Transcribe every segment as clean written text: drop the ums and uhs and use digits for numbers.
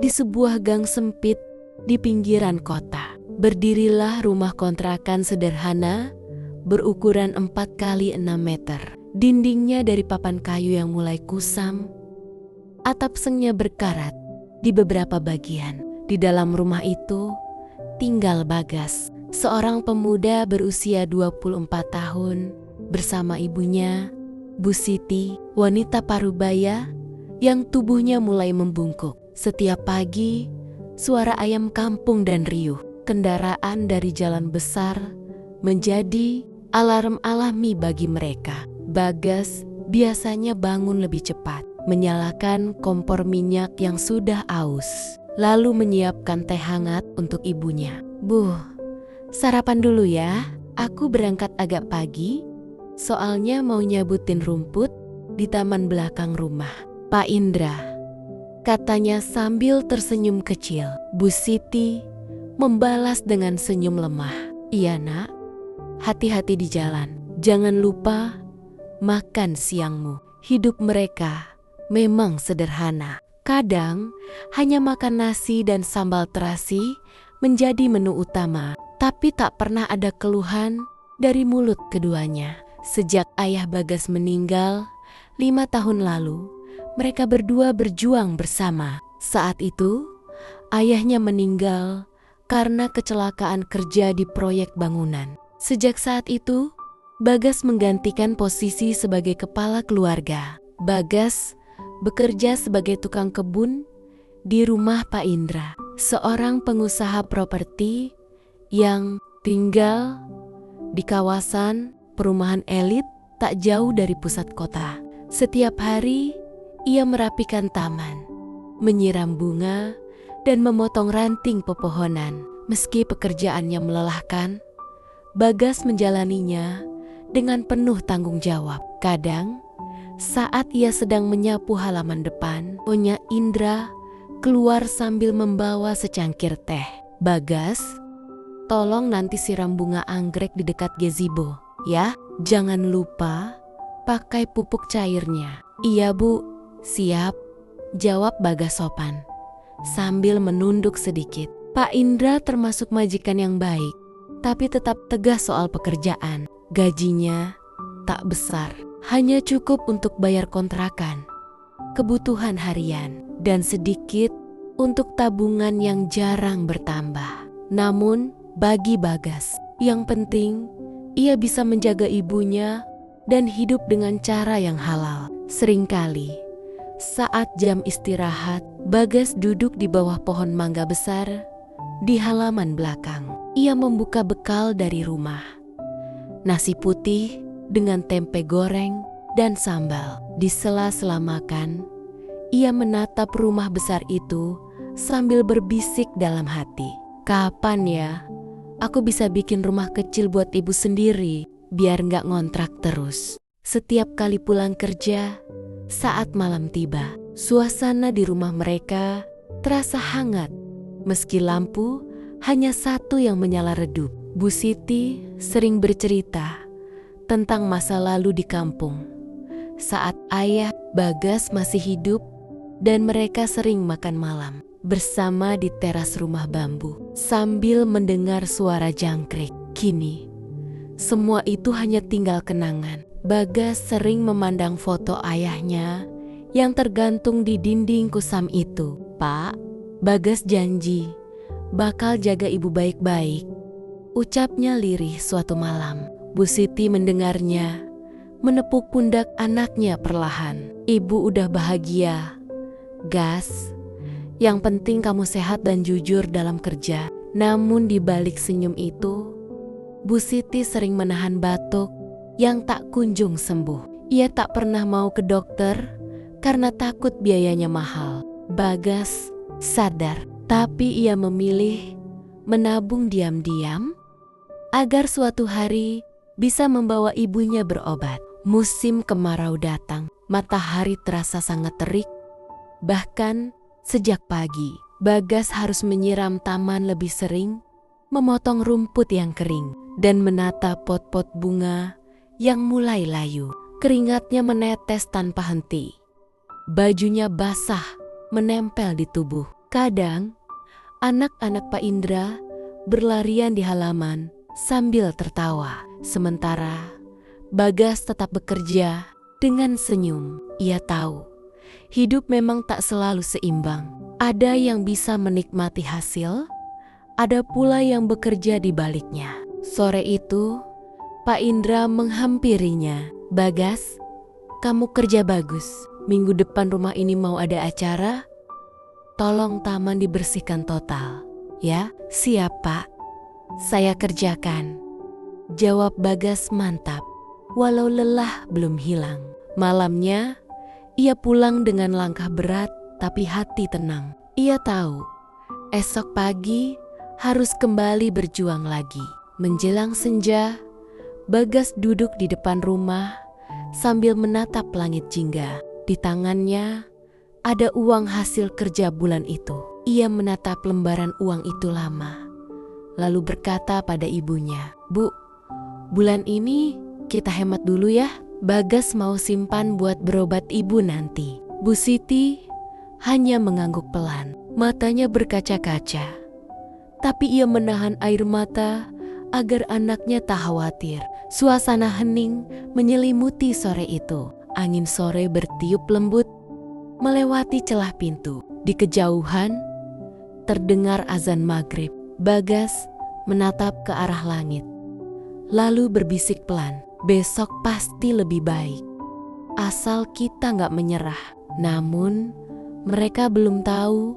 Di sebuah gang sempit di pinggiran kota, berdirilah rumah kontrakan sederhana berukuran 4 kali 6 meter. Dindingnya dari papan kayu yang mulai kusam, atap sengnya berkarat di beberapa bagian. Di dalam rumah itu tinggal Bagas, seorang pemuda berusia 24 tahun bersama ibunya, Bu Siti, wanita parubaya yang tubuhnya mulai membungkuk. Setiap pagi, suara ayam kampung dan riuh kendaraan dari jalan besar menjadi alarm alami bagi mereka. Bagas biasanya bangun lebih cepat, menyalakan kompor minyak yang sudah aus, lalu menyiapkan teh hangat untuk ibunya. "Bu, sarapan dulu ya, aku berangkat agak pagi, soalnya mau nyabutin rumput di taman belakang rumah." "Pak Indra," katanya sambil tersenyum kecil. Bu Siti membalas dengan senyum lemah. "Iya nak, hati-hati di jalan. Jangan lupa makan siangmu." Hidup mereka memang sederhana. Kadang hanya makan nasi dan sambal terasi menjadi menu utama, tapi tak pernah ada keluhan dari mulut keduanya. Sejak ayah Bagas meninggal 5 tahun lalu, mereka berdua berjuang bersama. Saat itu, ayahnya meninggal karena kecelakaan kerja di proyek bangunan. Sejak saat itu, Bagas menggantikan posisi sebagai kepala keluarga. Bagas bekerja sebagai tukang kebun di rumah Pak Indra, seorang pengusaha properti yang tinggal di kawasan perumahan elit tak jauh dari pusat kota. Setiap hari, ia merapikan taman, menyiram bunga, dan memotong ranting pepohonan. Meski pekerjaannya melelahkan, Bagas menjalaninya dengan penuh tanggung jawab. Kadang, saat ia sedang menyapu halaman depan, Nyonya Indra keluar sambil membawa secangkir teh. "Bagas, tolong nanti siram bunga anggrek di dekat gazebo, ya. Jangan lupa pakai pupuk cairnya." "Iya Bu, siap," jawab Bagas sopan, sambil menunduk sedikit. Pak Indra termasuk majikan yang baik, tapi tetap tegas soal pekerjaan. Gajinya tak besar, hanya cukup untuk bayar kontrakan, kebutuhan harian, dan sedikit untuk tabungan yang jarang bertambah. Namun, bagi Bagas, yang penting ia bisa menjaga ibunya dan hidup dengan cara yang halal. Seringkali, saat jam istirahat, Bagas duduk di bawah pohon mangga besar di halaman belakang. Ia membuka bekal dari rumah, nasi putih dengan tempe goreng dan sambal. Di sela-sela makan, ia menatap rumah besar itu sambil berbisik dalam hati, "Kapan ya aku bisa bikin rumah kecil buat ibu sendiri, biar nggak ngontrak terus." Setiap kali pulang kerja, saat malam tiba, suasana di rumah mereka terasa hangat, meski lampu hanya satu yang menyala redup. Bu Siti sering bercerita tentang masa lalu di kampung, saat ayah Bagas masih hidup dan mereka sering makan malam bersama di teras rumah bambu sambil mendengar suara jangkrik. Kini, semua itu hanya tinggal kenangan. Bagas sering memandang foto ayahnya yang tergantung di dinding kusam itu. "Pak, Bagas janji bakal jaga ibu baik-baik," ucapnya lirih suatu malam. Bu Siti mendengarnya, menepuk pundak anaknya perlahan. "Ibu udah bahagia, Gas. Yang penting kamu sehat dan jujur dalam kerja." Namun di balik senyum itu, Bu Siti sering menahan batuk yang tak kunjung sembuh. Ia tak pernah mau ke dokter karena takut biayanya mahal. Bagas sadar, tapi ia memilih menabung diam-diam agar suatu hari bisa membawa ibunya berobat. Musim kemarau datang, matahari terasa sangat terik. Bahkan sejak pagi, Bagas harus menyiram taman lebih sering, memotong rumput yang kering, dan menata pot-pot bunga yang mulai layu. Keringatnya menetes tanpa henti. Bajunya basah, menempel di tubuh. Kadang, anak-anak Pak Indra berlarian di halaman sambil tertawa. Sementara Bagas tetap bekerja dengan senyum. Ia tahu, hidup memang tak selalu seimbang. Ada yang bisa menikmati hasil, ada pula yang bekerja di baliknya. Sore itu, Pak Indra menghampirinya. "Bagas, kamu kerja bagus. Minggu depan rumah ini mau ada acara. Tolong taman dibersihkan total." "Ya, siap Pak. Saya kerjakan," jawab Bagas mantap, walau lelah belum hilang. Malamnya, ia pulang dengan langkah berat tapi hati tenang. Ia tahu, esok pagi harus kembali berjuang lagi. Menjelang senja, Bagas duduk di depan rumah sambil menatap langit jingga. Di tangannya ada uang hasil kerja bulan itu. Ia menatap lembaran uang itu lama, lalu berkata pada ibunya, "Bu, bulan ini kita hemat dulu ya. Bagas mau simpan buat berobat ibu nanti." Bu Siti hanya mengangguk pelan, matanya berkaca-kaca. Tapi ia menahan air mata agar anaknya tak khawatir. Suasana hening menyelimuti sore itu. Angin sore bertiup lembut melewati celah pintu. Di kejauhan terdengar azan maghrib. Bagas menatap ke arah langit, lalu berbisik pelan, "Besok pasti lebih baik, asal kita gak menyerah." Namun mereka belum tahu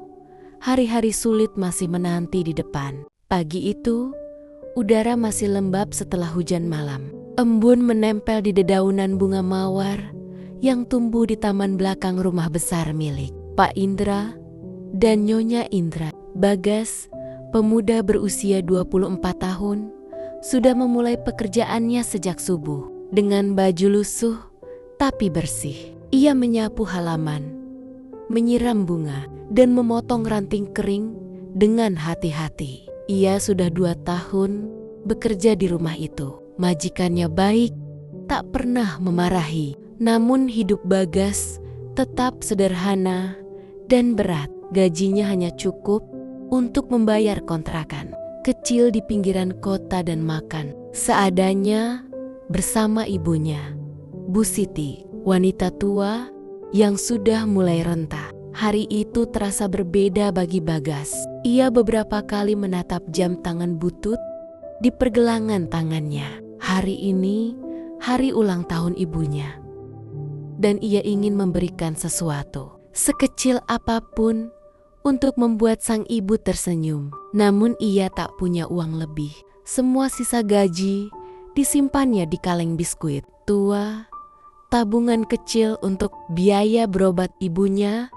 hari-hari sulit masih menanti di depan. Pagi itu, udara masih lembab setelah hujan malam. Embun menempel di dedaunan bunga mawar yang tumbuh di taman belakang rumah besar milik Pak Indra dan Nyonya Indra. Bagas, pemuda berusia 24 tahun, sudah memulai pekerjaannya sejak subuh. Dengan baju lusuh tapi bersih, ia menyapu halaman, menyiram bunga, dan memotong ranting kering dengan hati-hati. Ia sudah 2 tahun bekerja di rumah itu. Majikannya baik, tak pernah memarahi. Namun hidup Bagas tetap sederhana dan berat. Gajinya hanya cukup untuk membayar kontrakan kecil di pinggiran kota dan makan seadanya bersama ibunya, Bu Siti, wanita tua yang sudah mulai renta. Hari itu terasa berbeda bagi Bagas. Ia beberapa kali menatap jam tangan butut di pergelangan tangannya. Hari ini hari ulang tahun ibunya, dan ia ingin memberikan sesuatu, sekecil apapun, untuk membuat sang ibu tersenyum. Namun ia tak punya uang lebih. Semua sisa gaji disimpannya di kaleng biskuit tua, tabungan kecil untuk biaya berobat ibunya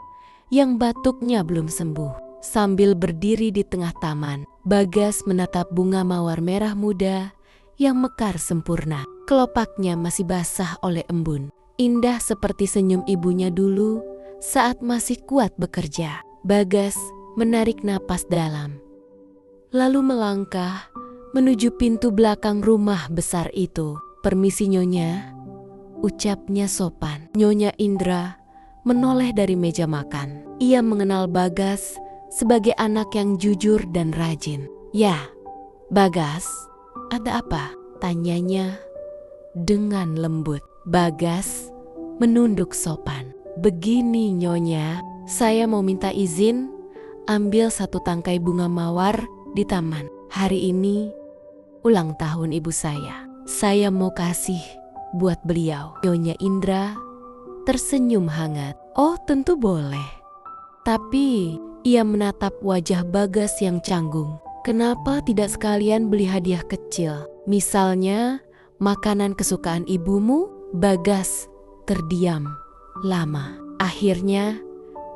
yang batuknya belum sembuh. Sambil berdiri di tengah taman, Bagas menatap bunga mawar merah muda yang mekar sempurna. Kelopaknya masih basah oleh embun. Indah seperti senyum ibunya dulu saat masih kuat bekerja. Bagas menarik napas dalam, lalu melangkah menuju pintu belakang rumah besar itu. "Permisi Nyonya," ucapnya sopan. Nyonya Indra menoleh dari meja makan. Ia mengenal Bagas sebagai anak yang jujur dan rajin. "Ya, Bagas, ada apa?" tanyanya dengan lembut. Bagas menunduk sopan. "Begini Nyonya, saya mau minta izin ambil 1 tangkai bunga mawar di taman. Hari ini ulang tahun ibu saya. Saya mau kasih buat beliau." Nyonya Indra tersenyum hangat. "Oh, tentu boleh." Tapi ia menatap wajah Bagas yang canggung. "Kenapa tidak sekalian beli hadiah kecil? Misalnya makanan kesukaan ibumu?" Bagas terdiam lama. Akhirnya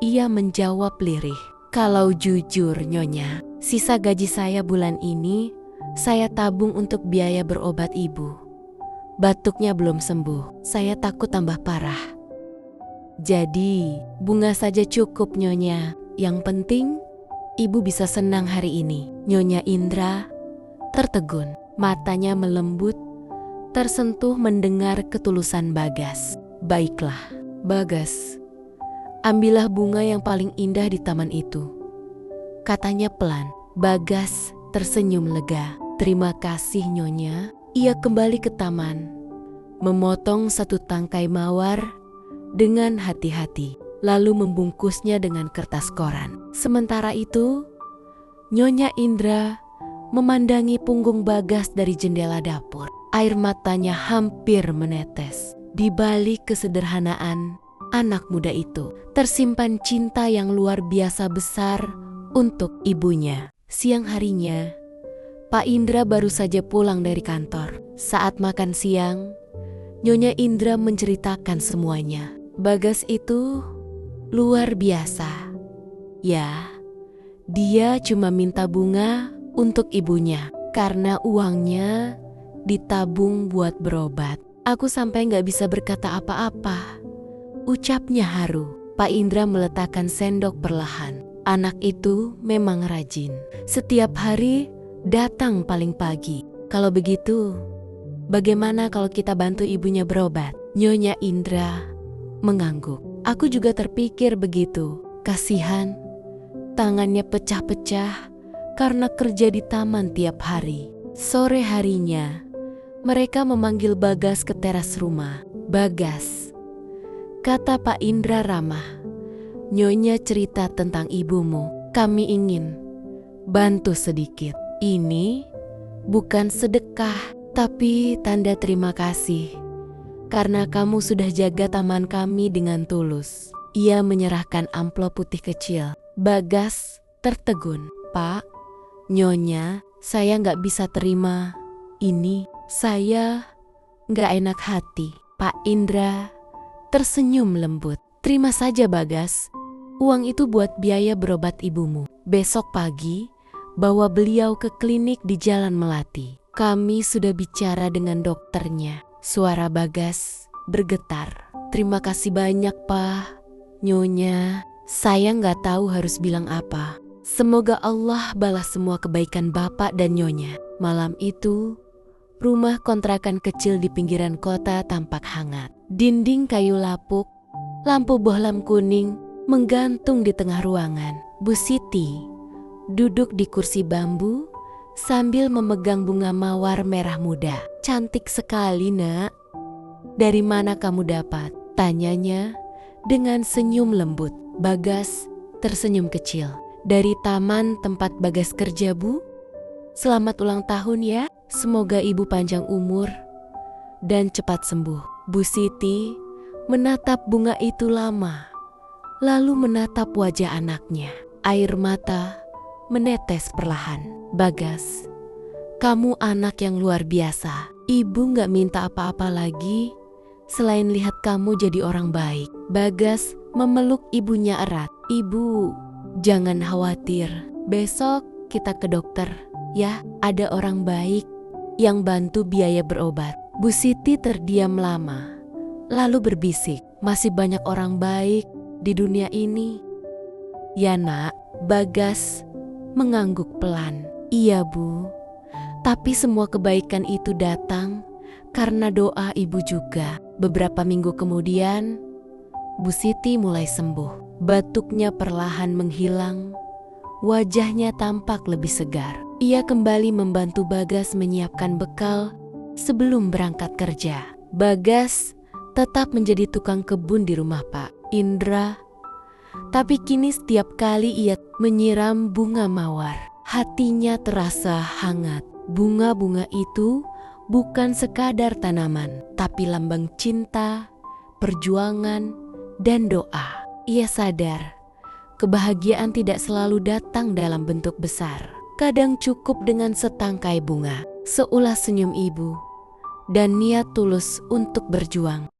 ia menjawab lirih, "Kalau jujur Nyonya, sisa gaji saya bulan ini saya tabung untuk biaya berobat ibu. Batuknya belum sembuh, saya takut tambah parah. Jadi bunga saja cukup Nyonya. Yang penting ibu bisa senang hari ini." Nyonya Indra tertegun, matanya melembut, tersentuh mendengar ketulusan Bagas. "Baiklah, Bagas. Ambillah bunga yang paling indah di taman itu. katanya pelan. Bagas tersenyum lega. Terima kasih Nyonya. Ia kembali ke taman, memotong satu tangkai mawar dengan hati-hati, lalu membungkusnya dengan kertas koran. Sementara itu, Nyonya Indra memandangi punggung Bagas dari jendela dapur. Air matanya hampir menetes. Di balik kesederhanaan anak muda itu, tersimpan cinta yang luar biasa besar untuk ibunya. Siang harinya, Pak Indra baru saja pulang dari kantor. Saat makan siang, Nyonya Indra menceritakan semuanya. Bagas itu luar biasa. Ya, dia cuma minta bunga untuk ibunya karena uangnya ditabung buat berobat. Aku sampai gak bisa berkata apa-apa, ucapnya haru. Pak Indra meletakkan sendok perlahan. Anak itu memang rajin. Setiap hari datang paling pagi. Kalau begitu, bagaimana kalau kita bantu ibunya berobat? Nyonya Indra mengangguk. Aku juga terpikir begitu. Kasihan, tangannya pecah-pecah karena kerja di taman tiap hari. Sore harinya, mereka memanggil Bagas ke teras rumah. Bagas, kata Pak Indra ramah, Nyonya cerita tentang ibumu. Kami ingin bantu sedikit. Ini bukan sedekah, tapi tanda terima kasih karena kamu sudah jaga taman kami dengan tulus. Ia menyerahkan amplop putih kecil. Bagas tertegun. Pak, Nyonya, saya nggak bisa terima ini. Saya nggak enak hati. Pak Indra tersenyum lembut. Terima saja Bagas. Uang itu buat biaya berobat ibumu. Besok pagi, bawa beliau ke klinik di Jalan Melati. Kami sudah bicara dengan dokternya. Suara Bagas bergetar. Terima kasih banyak Pak, Nyonya. Saya nggak tahu harus bilang apa. Semoga Allah balas semua kebaikan Bapak dan Nyonya. Malam itu, rumah kontrakan kecil di pinggiran kota tampak hangat. Dinding kayu lapuk, lampu bohlam kuning menggantung di tengah ruangan. Bu Siti duduk di kursi bambu sambil memegang bunga mawar merah muda. Cantik sekali, Nak. Dari mana kamu dapat? Tanyanya dengan senyum lembut. Bagas tersenyum kecil. Dari taman tempat Bagas kerja, Bu. Selamat ulang tahun ya. Semoga ibu panjang umur dan cepat sembuh. Bu Siti menatap bunga itu lama, lalu menatap wajah anaknya. Air mata menetes perlahan. Bagas, kamu anak yang luar biasa. Ibu gak minta apa-apa lagi selain lihat kamu jadi orang baik. Bagas memeluk ibunya erat. Ibu, jangan khawatir. Besok kita ke dokter ya. Ada orang baik yang bantu biaya berobat. Bu Siti terdiam lama, lalu berbisik, masih banyak orang baik di dunia ini. Ya Nak, Bagas mengangguk pelan. Iya Bu, tapi semua kebaikan itu datang karena doa ibu juga. Beberapa minggu kemudian, Bu Siti mulai sembuh. Batuknya perlahan menghilang, wajahnya tampak lebih segar. Ia kembali membantu Bagas menyiapkan bekal sebelum berangkat kerja. Bagas tetap menjadi tukang kebun di rumah Pak Indra. Tapi kini setiap kali ia menyiram bunga mawar, hatinya terasa hangat. Bunga-bunga itu bukan sekadar tanaman, tapi lambang cinta, perjuangan, dan doa. Ia sadar, kebahagiaan tidak selalu datang dalam bentuk besar. Kadang cukup dengan setangkai bunga, seulas senyum ibu, dan niat tulus untuk berjuang.